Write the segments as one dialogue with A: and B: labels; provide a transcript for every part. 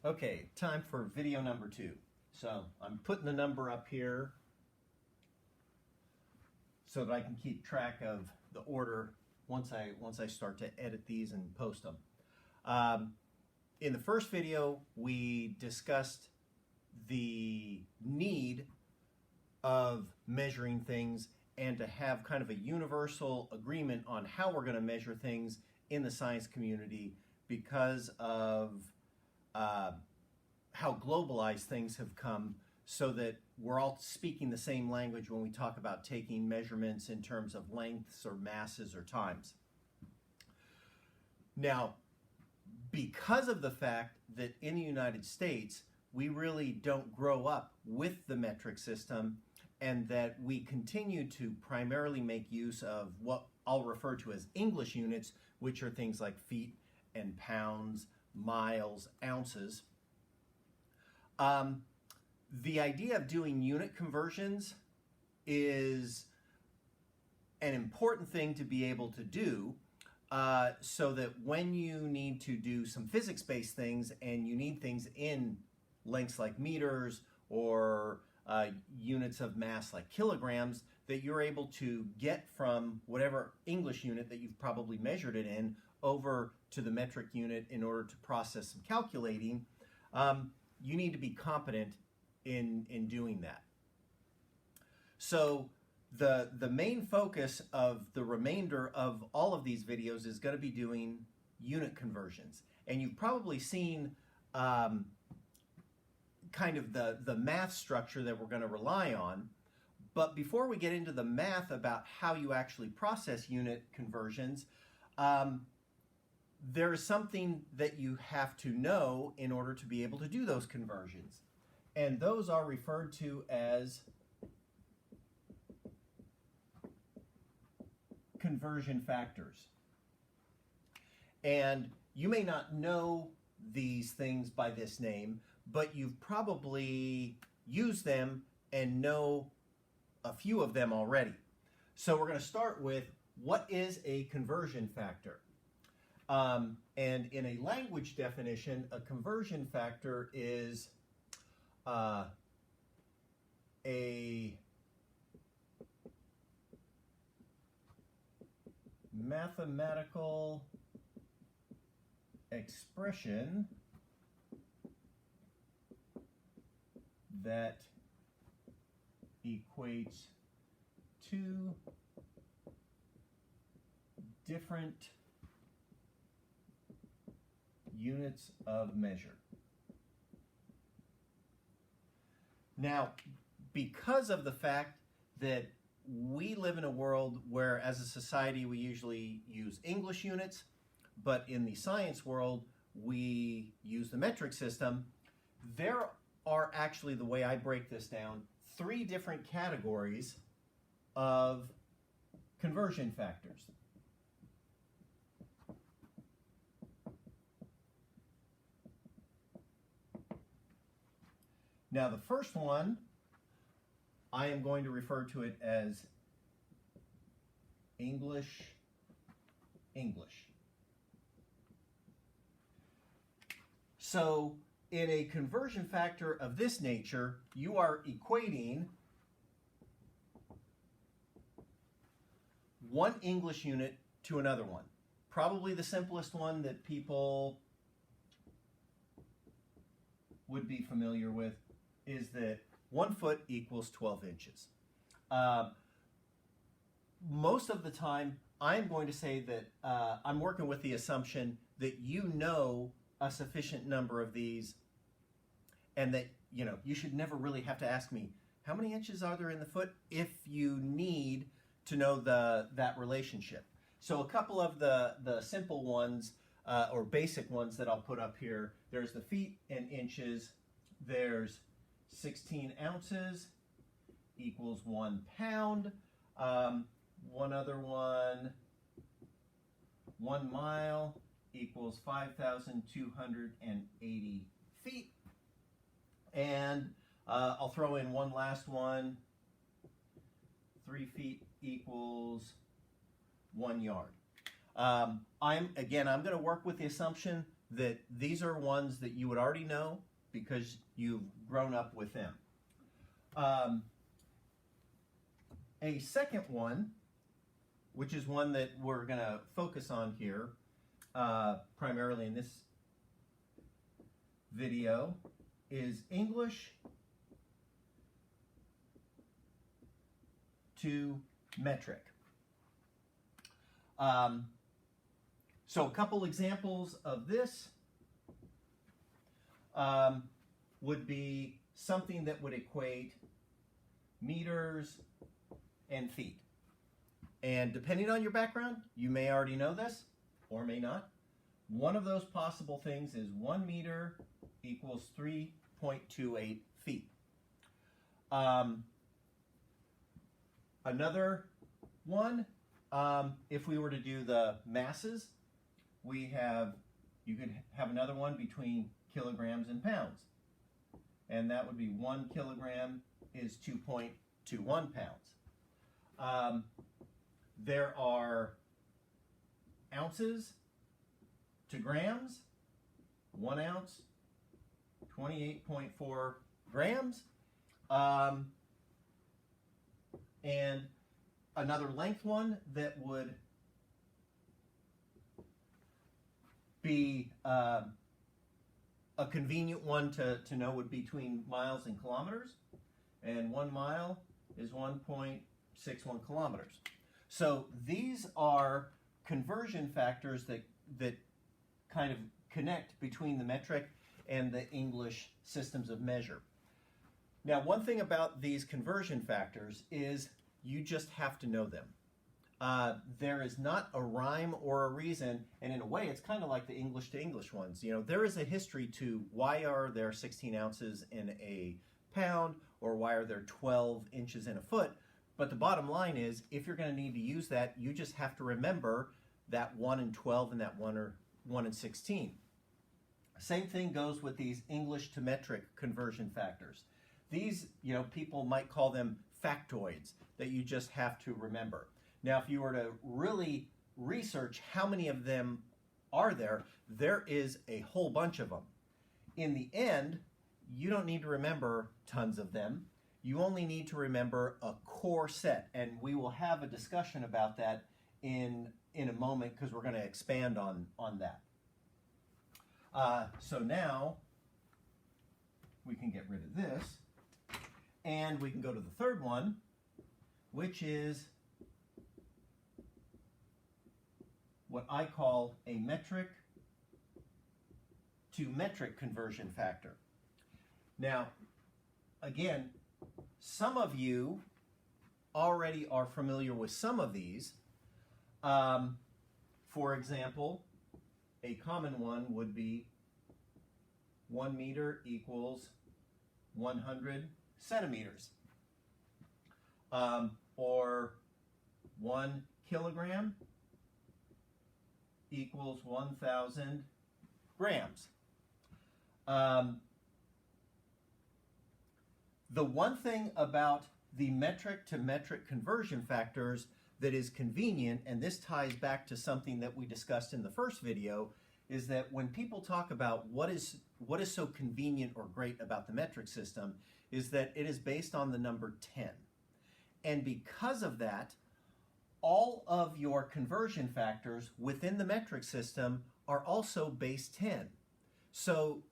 A: Okay, time for video number 2. So I'm putting the number up here so that I can keep track of the order once I start to edit these and post them. In the first video, we discussed the need of measuring things and to have kind of a universal agreement on how we're going to measure things in the science community because of how globalized things have come, so that we're all speaking the same language when we talk about taking measurements in terms of lengths or masses or times. Now, because of the fact that in the United States we really don't grow up with the metric system, and that we continue to primarily make use of what I'll refer to as English units, which are things like feet and pounds, miles, ounces. The idea of doing unit conversions is an important thing to be able to do, so that when you need to do some physics-based things and you need things in lengths like meters or units of mass like kilograms, that you're able to get from whatever English unit that you've probably measured it in over to the metric unit in order to process some calculating. You need to be competent in doing that. So the main focus of the remainder of all of these videos is going to be doing unit conversions. And you've probably seen kind of the math structure that we're going to rely on. But before we get into the math about how you actually process unit conversions, there is something that you have to know in order to be able to do those conversions. And those are referred to as conversion factors. And you may not know these things by this name, but you've probably used them and know a few of them already. So we're going to start with, what is a conversion factor? And in a language definition, a conversion factor is a mathematical expression that equates two different units of measure. Now, because of the fact that we live in a world where, as a society, we usually use English units, but in the science world, we use the metric system, there are actually, the way I break this down, 3 different categories of conversion factors. Now, the first one, I am going to refer to it as English. So, in a conversion factor of this nature, you are equating one English unit to another one. Probably the simplest one that people would be familiar with is that 1 foot equals 12 inches. Most of the time, I'm going to say that I'm working with the assumption that you know a sufficient number of these, and that you should never really have to ask me how many inches are there in the foot if you need to know that relationship. So a couple of the simple ones or basic ones that I'll put up here. There's the feet and inches. There's 16 ounces equals 1 pound. One other one, 1 mile equals 5,280 feet. And I'll throw in one last one. 3 feet equals 1 yard. I'm going to work with the assumption that these are ones that you would already know because you've grown up with them. A second one, which is one that we're going to focus on here, primarily in this video, is English to metric. So a couple examples of this would be something that would equate meters and feet. And depending on your background, you may already know this or may not. One of those possible things is 1 meter equals 3.28 feet. Another one, if we were to do the masses, you could have another one between kilograms and pounds. And that would be 1 kilogram is 2.21 pounds. There are ounces to grams. 1 ounce, 28.4 grams. And another length one that would be a convenient one to know would be between miles and kilometers. And 1 mile is 1.61 kilometers. So these are conversion factors that kind of connect between the metric and the English systems of measure. Now, one thing about these conversion factors is you just have to know them. There is not a rhyme or a reason, and in a way it's kind of like the English to English ones. You know, there is a history to why are there 16 ounces in a pound, or why are there 12 inches in a foot. But the bottom line is, if you're going to need to use that, you just have to remember that 1 in 12 and that 1 in 16. Same thing goes with these English to metric conversion factors. These, you know, people might call them factoids that you just have to remember. Now, if you were to really research how many of them are there is a whole bunch of them. In the end, you don't need to remember tons of them. You only need to remember a core set, and we will have a discussion about that in a moment because we're going to expand on that. So now we can get rid of this, and we can go to the third one, which is what I call a metric to metric conversion factor. Now, again, some of you already are familiar with some of these. For example, a common one would be 1 meter equals 100 centimeters. Or 1 kilogram equals 1,000 grams. The one thing about the metric to metric conversion factors that is convenient, and this ties back to something that we discussed in the first video, is that when people talk about what is so convenient or great about the metric system, is that it is based on the number 10. And because of that, all of your conversion factors within the metric system are also base 10. So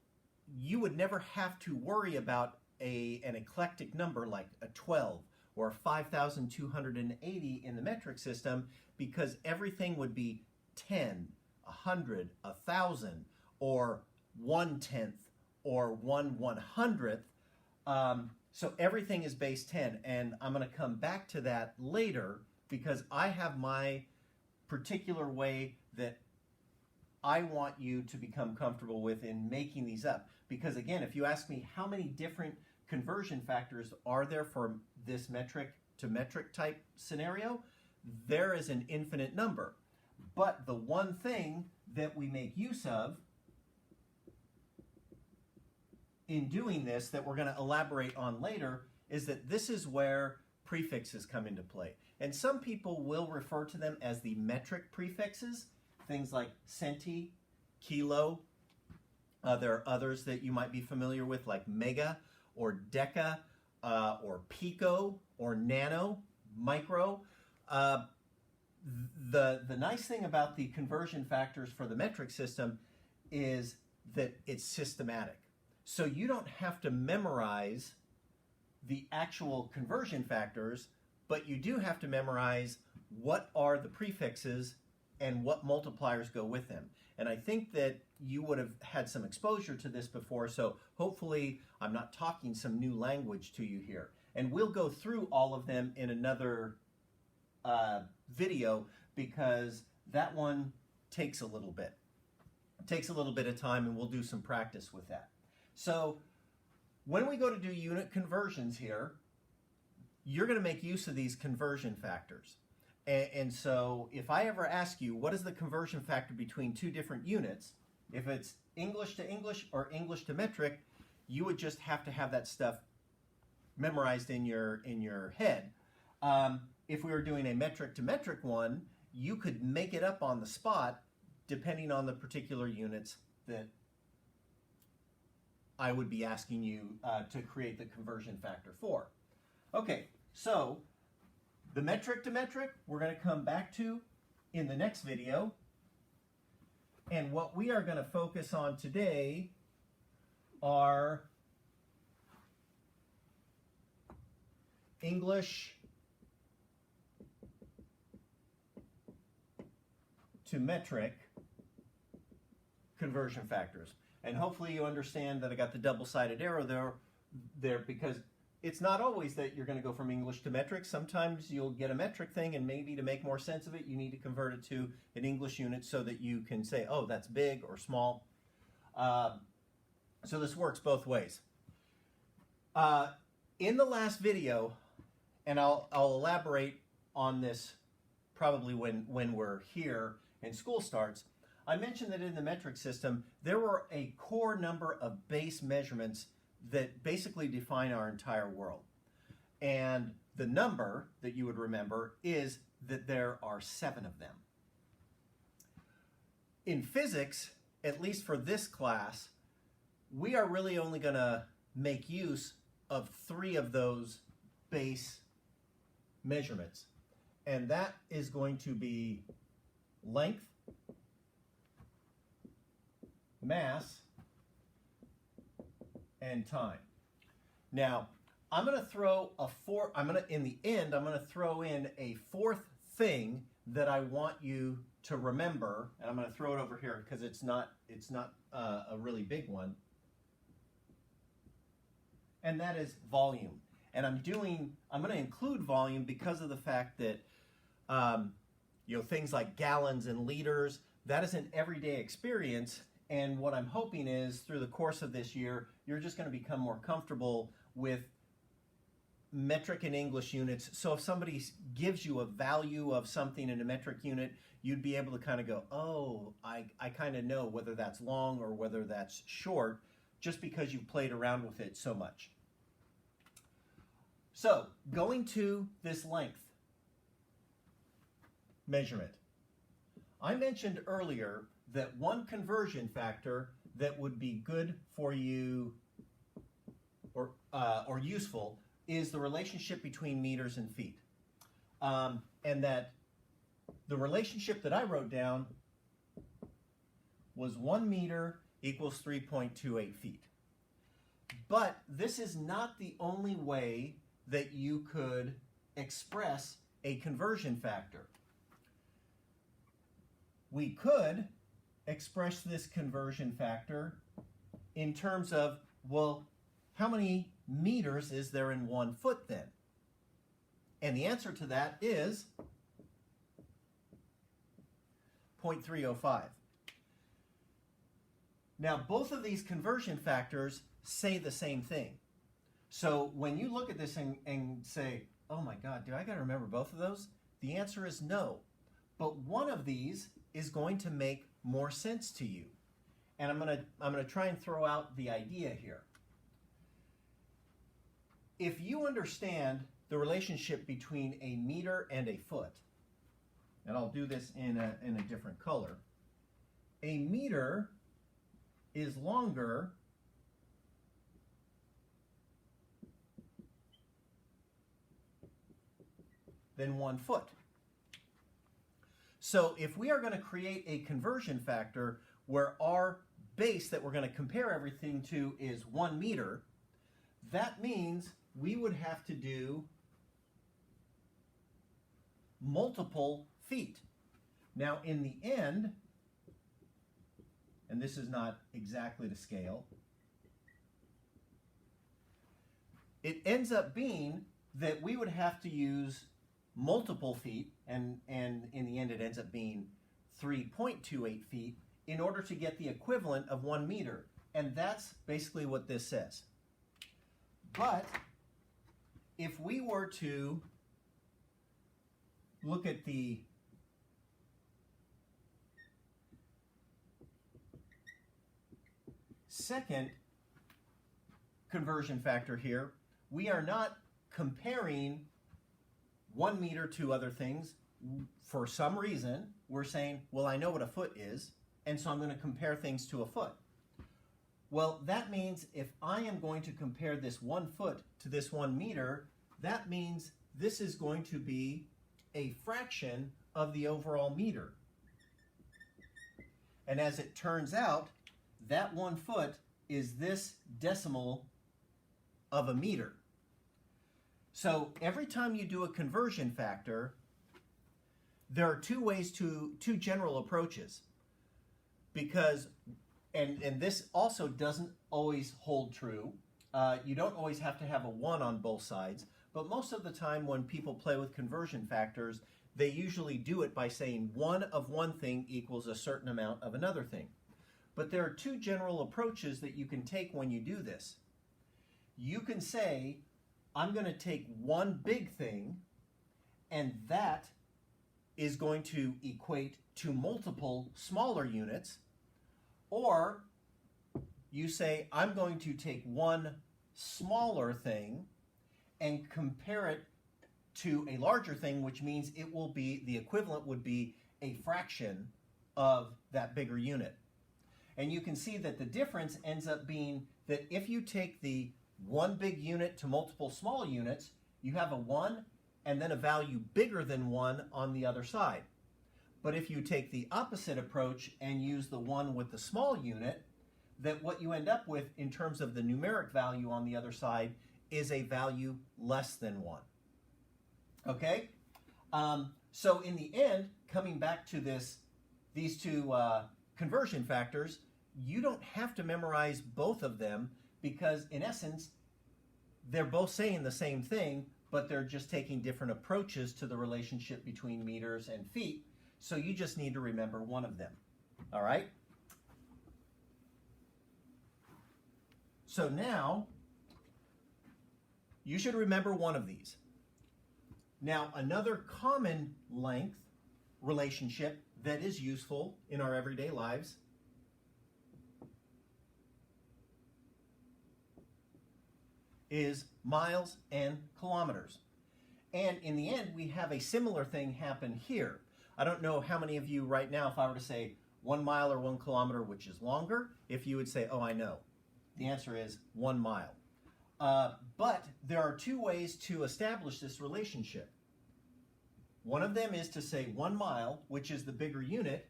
A: you would never have to worry about an eclectic number like a 12 or 5,280 in the metric system, because everything would be 10, 100, 1,000, or 1/10 or 1/100th. So everything is base 10, and I'm going to come back to that later because I have my particular way that I want you to become comfortable with in making these up. Because again, if you ask me how many different conversion factors are there for this metric to metric type scenario, there is an infinite number. But the one thing that we make use of in doing this that we're going to elaborate on later is that this is where prefixes come into play. And some people will refer to them as the metric prefixes, things like centi, kilo, There are others that you might be familiar with, like mega or deca or pico or nano, micro. The nice thing about the conversion factors for the metric system is that it's systematic. So you don't have to memorize the actual conversion factors, but you do have to memorize what are the prefixes and what multipliers go with them. And I think that you would have had some exposure to this before, so hopefully I'm not talking some new language to you here. And we'll go through all of them in another video, because that one takes a little bit. It takes a little bit of time, and we'll do some practice with that. So when we go to do unit conversions here, you're going to make use of these conversion factors. And so if I ever ask you, what is the conversion factor between two different units, if it's English to English or English to metric, you would just have to have that stuff memorized in your head. If we were doing a metric to metric one, you could make it up on the spot depending on the particular units that I would be asking you to create the conversion factor for. Okay, so the metric to metric we're going to come back to in the next video. And what we are going to focus on today are English to metric conversion factors. And hopefully you understand that I got the double-sided arrow there because it's not always that you're going to go from English to metric. Sometimes you'll get a metric thing, and maybe to make more sense of it, you need to convert it to an English unit so that you can say, oh, that's big or small. So this works both ways. In the last video, and I'll elaborate on this probably when we're here and school starts, I mentioned that in the metric system, there were a core number of base measurements that basically define our entire world. And the number that you would remember is that there are 7 of them. In physics, at least for this class, we are really only going to make use of 3 of those base measurements. And that is going to be length, mass, and time. Now, I'm going to throw in the end, I'm going to throw in a 4th thing that I want you to remember, and I'm going to throw it over here because it's not a really big one. And that is volume. And I'm going to include volume because of the fact that things like gallons and liters, that is an everyday experience. And what I'm hoping is through the course of this year, you're just going to become more comfortable with metric and English units. So if somebody gives you a value of something in a metric unit, you'd be able to kind of go, oh, I kind of know whether that's long or whether that's short, just because you've played around with it so much. So going to this length measurement, I mentioned earlier that one conversion factor that would be good for you or useful is the relationship between meters and feet. And that the relationship that I wrote down was 1 meter equals 3.28 feet. But this is not the only way that you could express a conversion factor. We could express this conversion factor in terms of, well, how many meters is there in 1 foot then? And the answer to that is 0.305. Now, both of these conversion factors say the same thing. So when you look at this and say, oh my God, do I got to remember both of those? The answer is no. But one of these is going to make more sense to you. And I'm going to try and throw out the idea here. If you understand the relationship between a meter and a foot, and I'll do this in a different color, a meter is longer than 1 foot. So if we are going to create a conversion factor where our base that we're going to compare everything to is 1 meter, that means we would have to do multiple feet. Now in the end, and this is not exactly to scale, it ends up being that we would have to use multiple feet, and in the end it ends up being 3.28 feet in order to get the equivalent of 1 meter. And that's basically what this says. But if we were to look at the second conversion factor here, we are not comparing 1 meter to other things. For some reason, we're saying, well, I know what a foot is, and so I'm going to compare things to a foot. Well, that means if I am going to compare this 1 foot to this 1 meter, that means this is going to be a fraction of the overall meter. And as it turns out, that 1 foot is this decimal of a meter. So every time you do a conversion factor, there are two general approaches. Because, and this also doesn't always hold true. You don't always have to have a 1 on both sides, but most of the time when people play with conversion factors, they usually do it by saying 1 of one thing equals a certain amount of another thing. But there are 2 general approaches that you can take when you do this. You can say, I'm going to take one big thing, and that is going to equate to multiple smaller units. Or you say, I'm going to take one smaller thing and compare it to a larger thing, which means it will be, the equivalent would be a fraction of that bigger unit. And you can see that the difference ends up being that if you take the one big unit to multiple small units, you have a 1 and then a value bigger than 1 on the other side. But if you take the opposite approach and use the 1 with the small unit, that what you end up with in terms of the numeric value on the other side is a value less than 1. Okay? So in the end, coming back to these two conversion factors, you don't have to memorize both of them, because in essence, they're both saying the same thing, but they're just taking different approaches to the relationship between meters and feet. So you just need to remember one of them. All right? So now, you should remember one of these. Now, another common length relationship that is useful in our everyday lives is miles and kilometers. And in the end, we have a similar thing happen here. I don't know how many of you right now, if I were to say 1 mile or 1 kilometer, which is longer, if you would say, oh, I know. The answer is 1 mile. But there are 2 ways to establish this relationship. One of them is to say 1 mile, which is the bigger unit,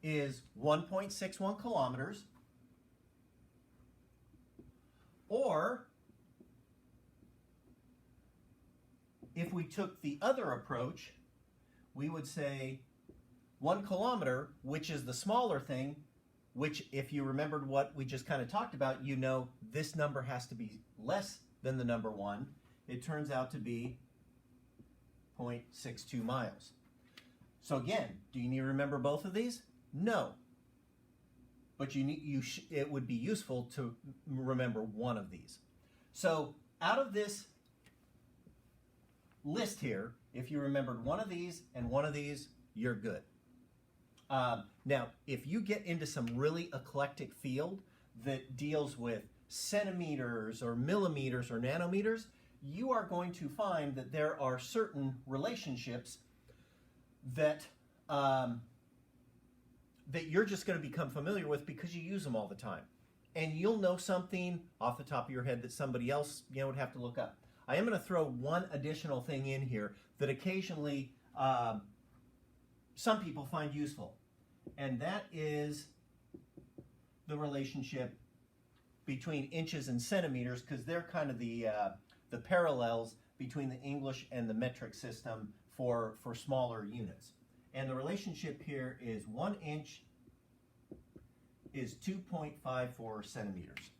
A: is 1.61 kilometers. Or, if we took the other approach, we would say 1 kilometer, which is the smaller thing, which, if you remembered what we just kind of talked about, you know this number has to be less than the number 1. It turns out to be 0.62 miles. So again, do you need to remember both of these? No. But it would be useful to remember one of these. So out of this list here, if you remembered one of these and one of these, you're good. Now, if you get into some really eclectic field that deals with centimeters or millimeters or nanometers, you are going to find that there are certain relationships that that you're just going to become familiar with because you use them all the time. And you'll know something off the top of your head that somebody else, would have to look up. I am going to throw one additional thing in here that occasionally some people find useful, and that is the relationship between inches and centimeters, because they're kind of the parallels between the English and the metric system for smaller units. And the relationship here is 1 inch is 2.54 centimeters.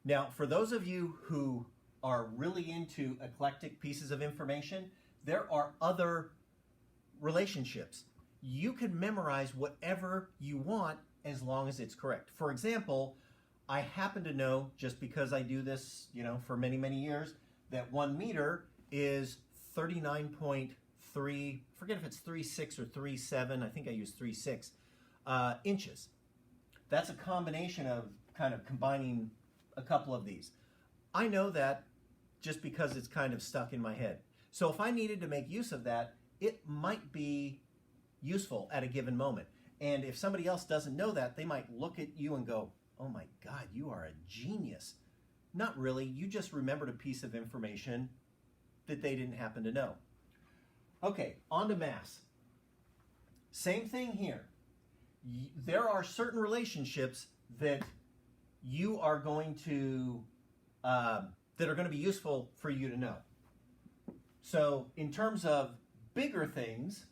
A: Now, for those of you who are really into eclectic pieces of information, there are other relationships. You can memorize whatever you want as long as it's correct. For example, I happen to know, just because I do this, for many, many years, that 1 meter is 39.3, forget if it's 3.6 or 3.7, I think I use 3.6 inches. That's a combination of kind of combining a couple of these. I know that just because it's kind of stuck in my head. So if I needed to make use of that, it might be useful at a given moment. And if somebody else doesn't know that, they might look at you and go, "Oh my God, you are a genius." Not really, you just remembered a piece of information that they didn't happen to know. Okay, on to mass. Same thing here. There are certain relationships that you are going to, that are going to be useful for you to know. So in terms of bigger things,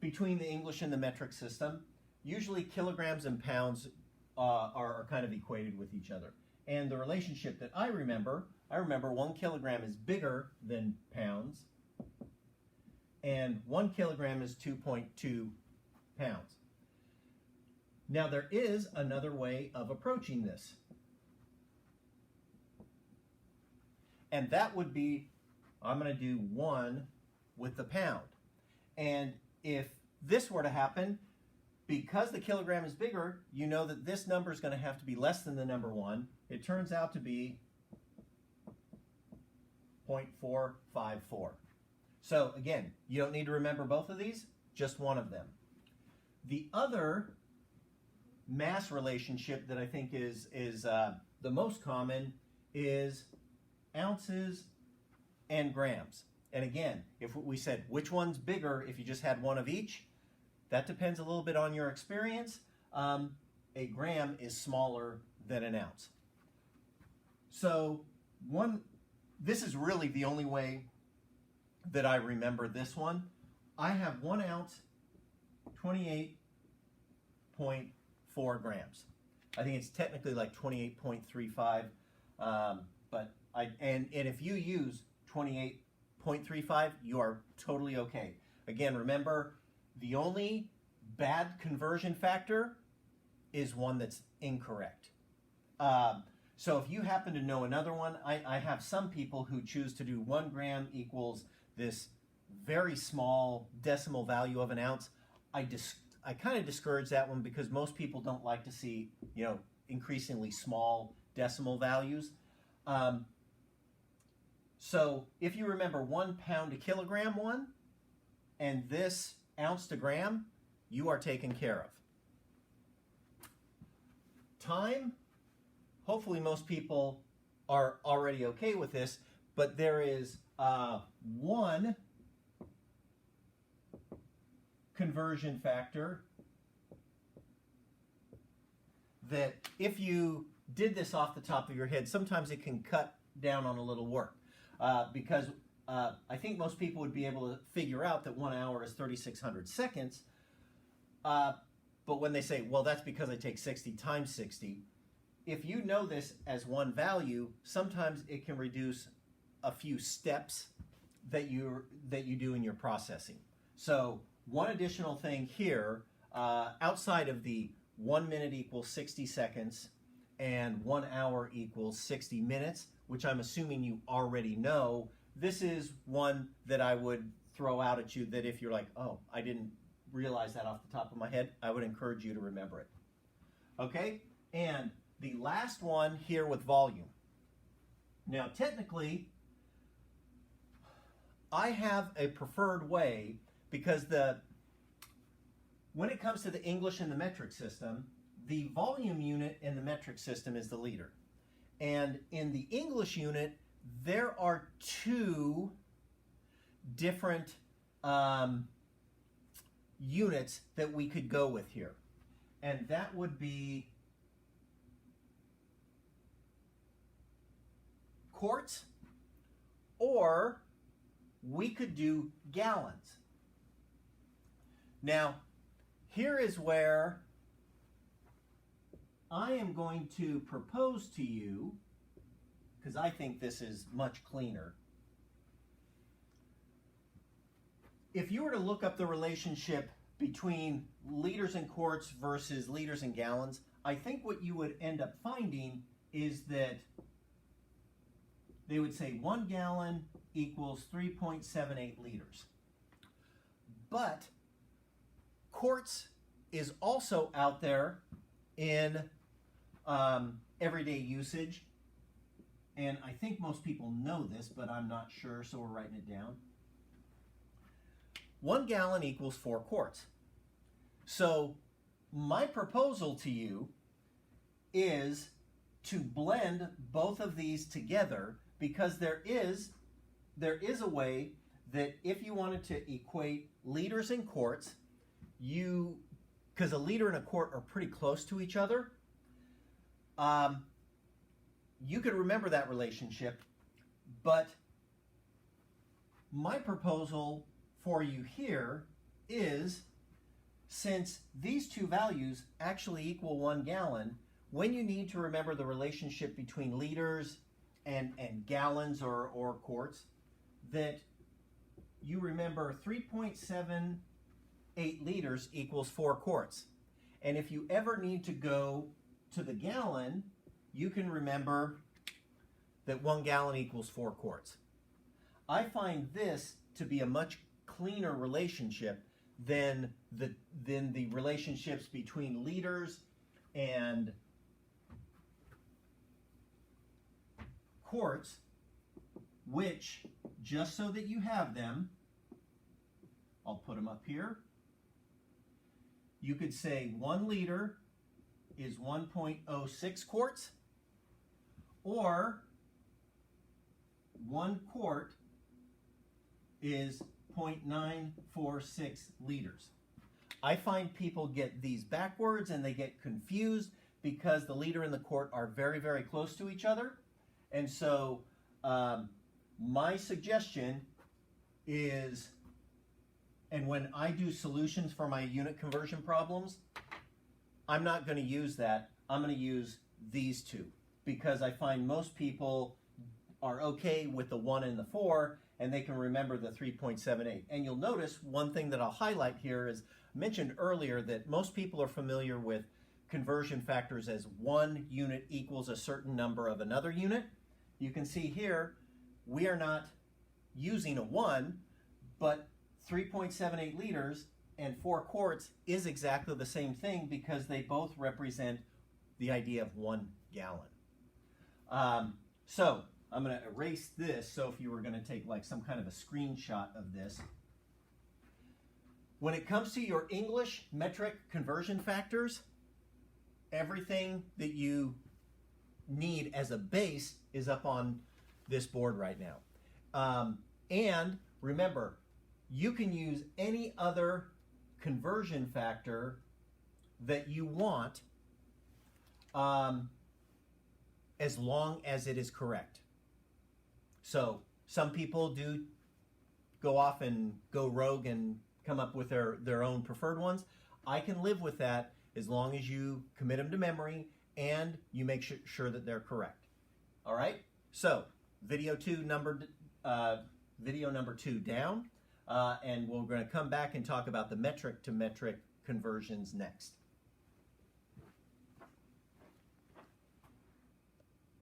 A: between the English and the metric system, usually kilograms and pounds are kind of equated with each other. And the relationship that I remember 1 kilogram is bigger than pounds, and 1 kilogram is 2.2 pounds. Now there is another way of approaching this. And that would be, I'm going to do 1 with the pound. And if this were to happen, because the kilogram is bigger, you know that this number is going to have to be less than the number 1. It turns out to be 0.454. So again, you don't need to remember both of these, just one of them. The other mass relationship that I think is the most common is ounces and grams. And again, if we said which one's bigger if you just had one of each, that depends a little bit on your experience. A gram is smaller than an ounce. So this is really the only way that I remember this one. I have 1 ounce, 28.4 grams. I think it's technically like 28.35, and if you use 28.35, you are totally okay. Again, remember, the only bad conversion factor is one that's incorrect. So if you happen to know another one, I have some people who choose to do 1 gram equals this very small decimal value of an ounce. I kind of discourage that one because most people don't like to see, increasingly small decimal values. So if you remember 1 pound to kilogram one, and this ounce to gram, you are taken care of. Time, hopefully most people are already okay with this, but there is one conversion factor that if you did this off the top of your head, sometimes it can cut down on a little work. Because I think most people would be able to figure out that 1 hour is 3,600 seconds. But when they say, well, that's because I take 60 times 60, if you know this as one value, sometimes it can reduce a few steps that you do in your processing. So one additional thing here, outside of the 1 minute equals 60 seconds and 1 hour equals 60 minutes, which I'm assuming you already know, this is one that I would throw out at you that if you're like, oh, I didn't realize that off the top of my head, I would encourage you to remember it. Okay? And the last one here with volume. Now, technically, I have a preferred way because the when it comes to the English and the metric system, the volume unit in the metric system is the liter. And in the English unit, there are two different units that we could go with here. And that would be quarts, or we could do gallons. Now, here is where I am going to propose to you, because I think this is much cleaner. If you were to look up the relationship between liters and quarts versus liters and gallons, I think what you would end up finding is that they would say 1 gallon equals 3.78 liters. But quarts is also out there in everyday usage, and I think most people know this, but I'm not sure, so we're writing it down. 1 gallon equals 4 quarts. So my proposal to you is to blend both of these together, because there is a way that if you wanted to equate liters and quarts, because a liter and a quart are pretty close to each other, you could remember that relationship. But my proposal for you here is, since these two values actually equal 1 gallon, when you need to remember the relationship between liters and gallons or quarts, that you remember 3.78 liters equals 4 quarts. And if you ever need to go to the gallon, you can remember that 1 gallon equals 4 quarts. I find this to be a much cleaner relationship than the relationships between liters and quarts, which, just so that you have them, I'll put them up here. You could say 1 liter is 1.06 quarts, or 1 quart is 0.946 liters. I find people get these backwards and they get confused because the liter and the quart are very, very close to each other. And so my suggestion is, and when I do solutions for my unit conversion problems, I'm not going to use that. I'm going to use these two, because I find most people are okay with the 1 and the 4, and they can remember the 3.78. And you'll notice one thing that I'll highlight here is, I mentioned earlier that most people are familiar with conversion factors as 1 unit equals a certain number of another unit. You can see here, we are not using a 1, but 3.78 liters and 4 quarts is exactly the same thing, because they both represent the idea of 1 gallon. So I'm going to erase this, so if you were going to take like some kind of a screenshot of this. When it comes to your English metric conversion factors, everything that you need as a base is up on this board right now. And remember, you can use any other conversion factor that you want, as long as it is correct. So some people do go off and go rogue and come up with their own preferred ones. I can live with that as long as you commit them to memory and you make sure that they're correct. All right? So video number 2 down, and we're going to come back and talk about the metric to metric conversions next.